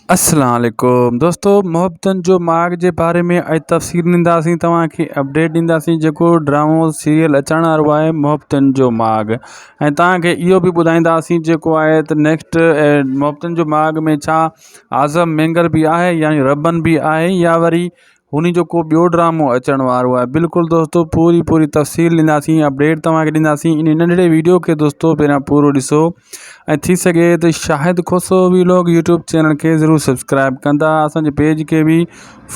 अस्सलाम वालेकुम दोस्तों, मोहब्बतन जो माग जे बारे में अॼु तफ़सील ॾींदासीं तव्हांखे अपडेट ॾींदासीं जेको ड्रामो सीरियल अचण वारो आहे मोहब्बतन जो माग। ऐं तव्हांखे इहो बि ॿुधाईंदासीं जेको आहे त नेक्स्ट मोहब्बतन जो माग में छा आज़म मेंगर बि आहे यानी रबन बि आहे या वरी हुन जो को ॿियो ड्रामो अचण वारो आहे। बिल्कुलु दोस्तों पूरी तफ़सील ॾींदासीं, अपडेट तव्हांखे ॾींदासीं। इन नंढड़े वीडियो खे दोस्तों पहिरियां पूरो ॾिसो ऐं थी सघे त शाहिद खोसो व्लॉग यूट्यूब चैनल के ज़रूर सब्सक्राइब कंदा, असांजे पेज के भी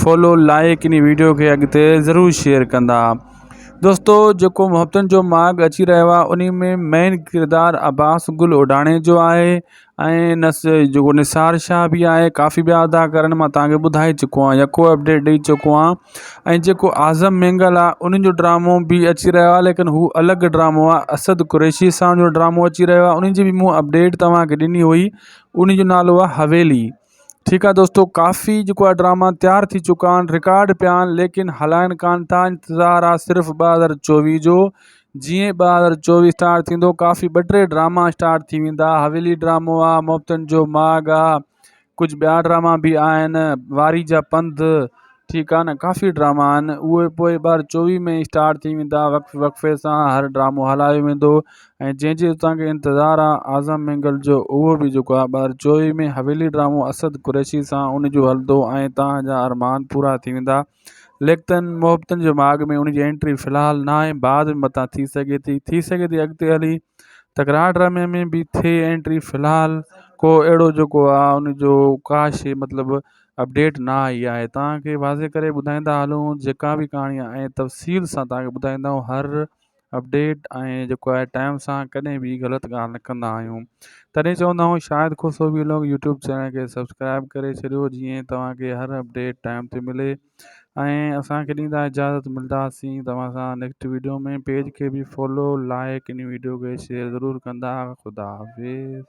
फॉलो लाइक इन वीडियो के अॻिते ज़रूर शेयर कंदा। दोस्तों जेको मोहब्बतन जो माग अची रहियो आहे उन में मेन किरदारु अब्बास गुल उडाणे जो आहे ऐं जेको निसार शाह भी आहे, काफ़ी ॿिया अदाकारनि मां तव्हांखे ॿुधाए चुको आहियां, यको अपडेट ॾेई चुको आहियां। ऐं जेको आज़म मेंगल आहे उन जो ड्रामो भी अची रहियो आहे, लेकिन हू अलॻि ड्रामो आहे। असद कुरैशी सां जो ड्रामो अची रहियो आहे, उन जी बि मूं अपडेट तव्हांखे ॾिनी हुई। उन जो नालो आहे हवेली। ठीक है दोस्तों, काफ़ी जो ड्रामा तैयार थी चुका आहिनि, रिकॉर्ड पिया आहिनि, लेकिन हलाइनि कान था। इंतज़ार आहे सिर्फ़ु 2024 जो। जीअं 2024 स्टार्ट थींदो काफ़ी ॿ टे ड्रामा स्टार्ट थी वेंदा। हवेली ड्रामो आहे, मोहब्बतन जो माग आहे, कुछ ॿिया ड्रामा भी आहिनि, वारी जा पंध, ठीक है न, काफ़ी ड्रामा आहिनि। उहे पोइ 2024 में स्टार्ट थी वेंदा, वक़्फ़े सां हर ड्रामो हलायो वेंदो। ऐं जंहिंजे तव्हांखे इंतज़ारु आहे आज़म मेंगल जो, उहो बि जेको आहे 2024 में हवेली ड्रामो असद कुरैशी सां उन जो हलंदो ऐं तव्हांजा अरमान पूरा थी वेंदा। लेकिन मोहब्बतन जो माग में उन जी एंट्री फ़िलहाल ना आहे, बाद में मथां थी सघे थी अॻिते हली तकरार ड्रामे में भी थिए एंट्री। फ़िलहाल को अहिड़ो जेको आहे उन जो का शइ मतिलबु अपडेट ना आई आहे। तव्हांखे वाज़े करे ॿुधाईंदा हलूं, जेका भी कहाणी आहे ऐं तफ़सील सां तव्हांखे ॿुधाईंदा आहियूं हर अपडेट, ऐं जेको आहे टाइम सां, कॾहिं भी ग़लति ॻाल्हि न कंदा आहियूं। तॾहिं चवंदा आहियूं शाहिद खोसो व्लॉग यूट्यूब चैनल खे सब्सक्राइब करे छॾियो, जीअं तव्हांखे हर अपडेट टाइम ते मिले। ऐं असांखे ॾींदा इजाज़त, मिलंदासीं तव्हां सां नेक्स्ट वीडियो में। पेज के भी फॉलो लाइक इन वीडियो खे शेयर ज़रूर कंदा। ख़ुदा हाफ़िज़।